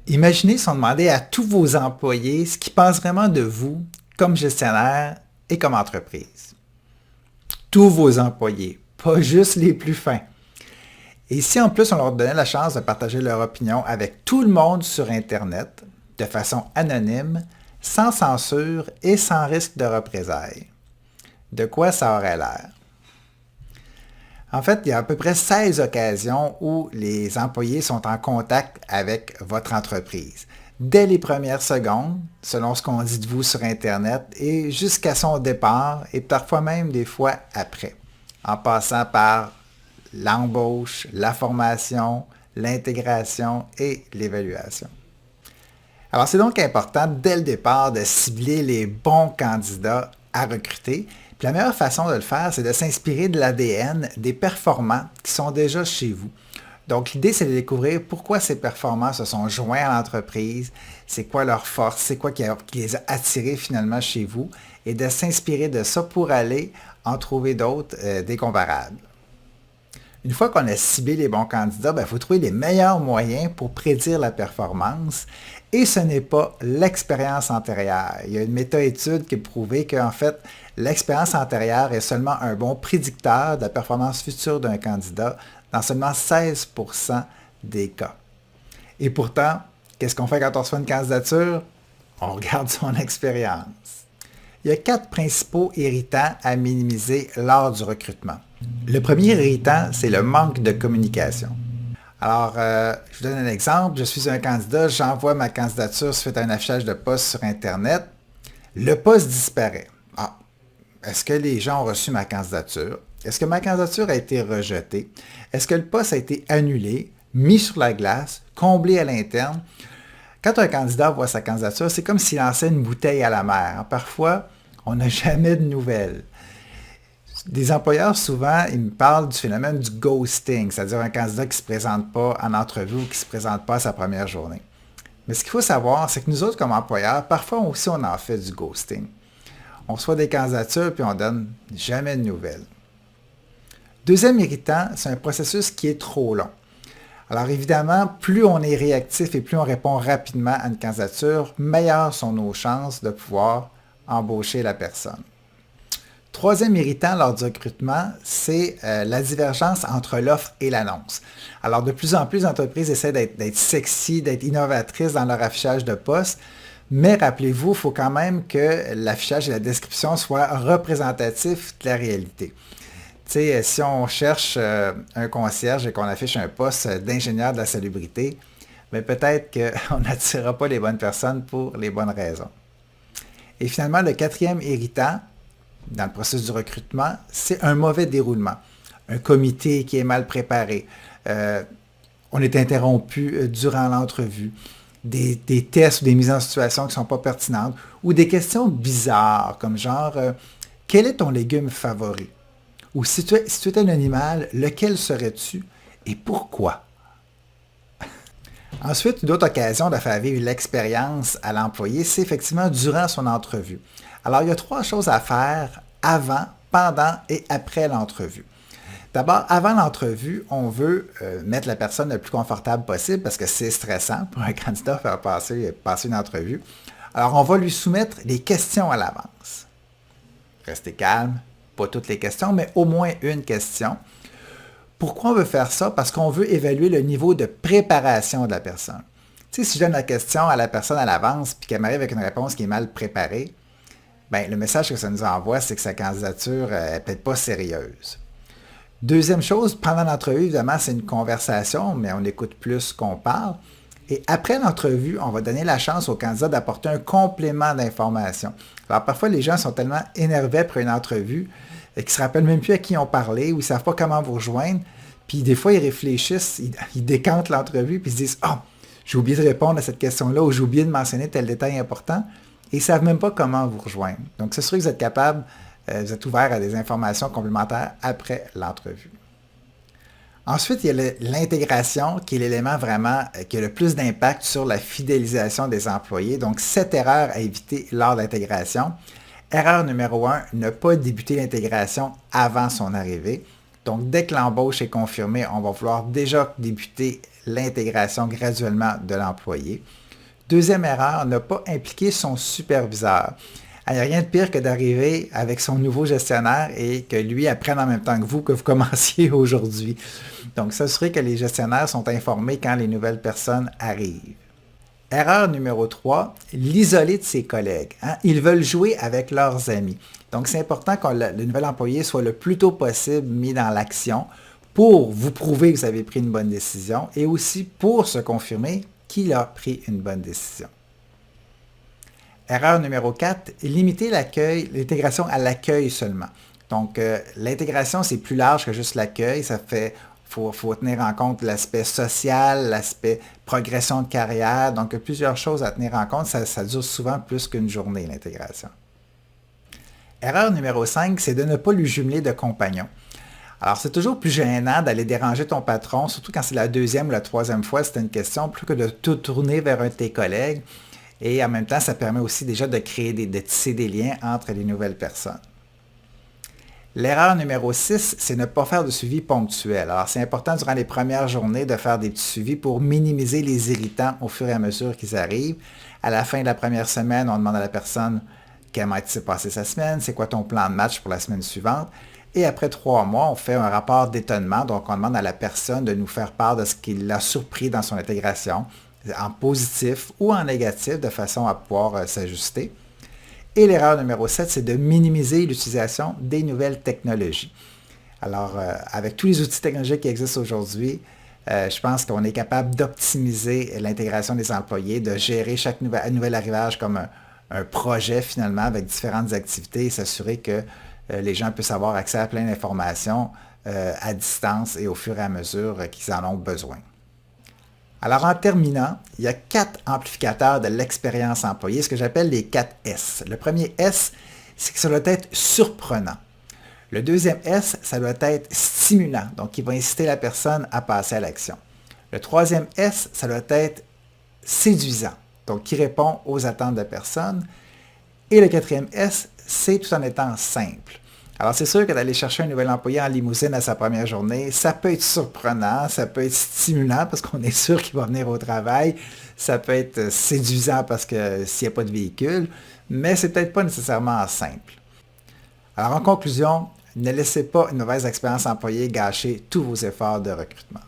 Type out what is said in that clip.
Imaginez si on demandait à tous vos employés ce qu'ils pensent vraiment de vous comme gestionnaire et comme entreprise. Tous vos employés, pas juste les plus fins. Et si en plus on leur donnait la chance de partager leur opinion avec tout le monde sur Internet, de façon anonyme, sans censure et sans risque de représailles, de quoi ça aurait l'air? En fait, il y a à peu près 16 occasions où les employés sont en contact avec votre entreprise. Dès les premières secondes, selon ce qu'on dit de vous sur Internet, et jusqu'à son départ, et parfois même des fois après, en passant par l'embauche, la formation, l'intégration et l'évaluation. Alors, c'est donc important dès le départ de cibler les bons candidats à recruter. Puis la meilleure façon de le faire, c'est de s'inspirer de l'ADN des performants qui sont déjà chez vous. Donc, l'idée, c'est de découvrir pourquoi ces performants se sont joints à l'entreprise, c'est quoi leur force, c'est quoi qui les a attirés finalement chez vous, et de s'inspirer de ça pour aller en trouver d'autres, des comparables. Une fois qu'on a ciblé les bons candidats, il faut trouver les meilleurs moyens pour prédire la performance. Et ce n'est pas l'expérience antérieure. Il y a une méta-étude qui a prouvé qu'en fait, l'expérience antérieure est seulement un bon prédicteur de la performance future d'un candidat dans seulement 16% des cas. Et pourtant, qu'est-ce qu'on fait quand on reçoit une candidature? On regarde son expérience. Il y a 4 principaux irritants à minimiser lors du recrutement. Le premier irritant, c'est le manque de communication. Alors, je vous donne un exemple. Je suis un candidat, j'envoie ma candidature suite à un affichage de poste sur Internet. Le poste disparaît. Ah, est-ce que les gens ont reçu ma candidature? Est-ce que ma candidature a été rejetée? Est-ce que le poste a été annulé, mis sur la glace, comblé à l'interne? Quand un candidat voit sa candidature, c'est comme s'il lançait une bouteille à la mer. Parfois, on n'a jamais de nouvelles. Des employeurs, souvent, ils me parlent du phénomène du ghosting, c'est-à-dire un candidat qui ne se présente pas en entrevue ou qui ne se présente pas à sa première journée. Mais ce qu'il faut savoir, c'est que nous autres, comme employeurs, parfois aussi, on en fait du ghosting. On reçoit des candidatures puis on donne jamais de nouvelles. Deuxième irritant, c'est un processus qui est trop long. Alors évidemment, plus on est réactif et plus on répond rapidement à une candidature, meilleures sont nos chances de pouvoir embaucher la personne. Troisième irritant lors du recrutement, c'est la divergence entre l'offre et l'annonce. Alors, de plus en plus, les entreprises essaient d'être sexy, d'être innovatrices dans leur affichage de poste, mais rappelez-vous, il faut quand même que l'affichage et la description soient représentatifs de la réalité. Tu sais, si on cherche un concierge et qu'on affiche un poste d'ingénieur de la salubrité, mais peut-être qu'on n'attirera pas les bonnes personnes pour les bonnes raisons. Et finalement, le quatrième irritant, dans le processus du recrutement, c'est un mauvais déroulement. Un comité qui est mal préparé. On est interrompu durant l'entrevue. Des tests ou des mises en situation qui ne sont pas pertinentes. Ou des questions bizarres, comme genre, quel est ton légume favori? Ou si tu étais un animal, lequel serais-tu et pourquoi? Ensuite, une autre occasion de faire vivre l'expérience à l'employé, c'est effectivement durant son entrevue. Alors, il y a 3 choses à faire avant, pendant et après l'entrevue. D'abord, avant l'entrevue, on veut mettre la personne le plus confortable possible parce que c'est stressant pour un candidat faire passer une entrevue. Alors, on va lui soumettre les questions à l'avance. Restez calme, pas toutes les questions, mais au moins une question. Pourquoi on veut faire ça? Parce qu'on veut évaluer le niveau de préparation de la personne. Tu sais, si je donne la question à la personne à l'avance puis qu'elle m'arrive avec une réponse qui est mal préparée, ben, le message que ça nous envoie, c'est que sa candidature n'est peut-être pas sérieuse. Deuxième chose, pendant l'entrevue, évidemment, c'est une conversation, mais on écoute plus qu'on parle. Et après l'entrevue, on va donner la chance au candidat d'apporter un complément d'information. Alors parfois, les gens sont tellement énervés après une entrevue qu'ils ne se rappellent même plus à qui ils ont parlé ou ils ne savent pas comment vous rejoindre. Puis des fois, ils réfléchissent, ils décantent l'entrevue, puis ils se disent « Ah, j'ai oublié de répondre à cette question-là ou j'ai oublié de mentionner tel détail important. » Et ils ne savent même pas comment vous rejoindre. Donc, c'est sûr que vous êtes capable, vous êtes ouvert à des informations complémentaires après l'entrevue. Ensuite, il y a l'intégration qui est l'élément vraiment qui a le plus d'impact sur la fidélisation des employés. Donc, 7 erreurs à éviter lors de l'intégration. Erreur numéro 1, ne pas débuter l'intégration avant son arrivée. Donc, dès que l'embauche est confirmée, on va vouloir déjà débuter l'intégration graduellement de l'employé. Deuxième erreur, ne pas impliquer son superviseur. Il n'y a rien de pire que d'arriver avec son nouveau gestionnaire et que lui apprenne en même temps que vous commenciez aujourd'hui. Donc, s'assurer que les gestionnaires sont informés quand les nouvelles personnes arrivent. Erreur numéro 3, l'isoler de ses collègues. Ils veulent jouer avec leurs amis. Donc, c'est important que le nouvel employé soit le plus tôt possible mis dans l'action pour vous prouver que vous avez pris une bonne décision et aussi pour se confirmer qu'il a pris une bonne décision. Erreur numéro 4, limiter l'intégration à l'accueil seulement. Donc, l'intégration, c'est plus large que juste l'accueil. Faut tenir en compte l'aspect social, l'aspect progression de carrière. Donc, plusieurs choses à tenir en compte. Ça dure souvent plus qu'une journée, l'intégration. Erreur numéro 5, c'est de ne pas lui jumeler de compagnons. Alors, c'est toujours plus gênant d'aller déranger ton patron, surtout quand c'est la deuxième ou la troisième fois, c'est une question, plus que de tout tourner vers un de tes collègues. Et en même temps, ça permet aussi déjà de tisser des liens entre les nouvelles personnes. L'erreur numéro 6, c'est ne pas faire de suivi ponctuel. Alors, c'est important durant les premières journées de faire des petits suivis pour minimiser les irritants au fur et à mesure qu'ils arrivent. À la fin de la première semaine, on demande à la personne comment s'est passé sa semaine, c'est quoi ton plan de match pour la semaine suivante. Et après 3 mois, on fait un rapport d'étonnement. Donc, on demande à la personne de nous faire part de ce qui l'a surpris dans son intégration, en positif ou en négatif, de façon à pouvoir s'ajuster. Et l'erreur numéro 7, c'est de minimiser l'utilisation des nouvelles technologies. Alors, avec tous les outils technologiques qui existent aujourd'hui, je pense qu'on est capable d'optimiser l'intégration des employés, de gérer chaque nouvel arrivage comme un projet finalement avec différentes activités et s'assurer que les gens puissent avoir accès à plein d'informations à distance et au fur et à mesure qu'ils en ont besoin. Alors, en terminant, il y a 4 amplificateurs de l'expérience employée, ce que j'appelle les 4 S. Le premier S, c'est que ça doit être surprenant. Le deuxième S, ça doit être stimulant, donc qui va inciter la personne à passer à l'action. Le troisième S, ça doit être séduisant, donc qui répond aux attentes de la personne. Et le quatrième S, c'est tout en étant simple. Alors, c'est sûr que d'aller chercher un nouvel employé en limousine à sa première journée, ça peut être surprenant, ça peut être stimulant parce qu'on est sûr qu'il va venir au travail, ça peut être séduisant parce que s'il n'y a pas de véhicule, mais c'est peut-être pas nécessairement simple. Alors, en conclusion, ne laissez pas une mauvaise expérience employée gâcher tous vos efforts de recrutement.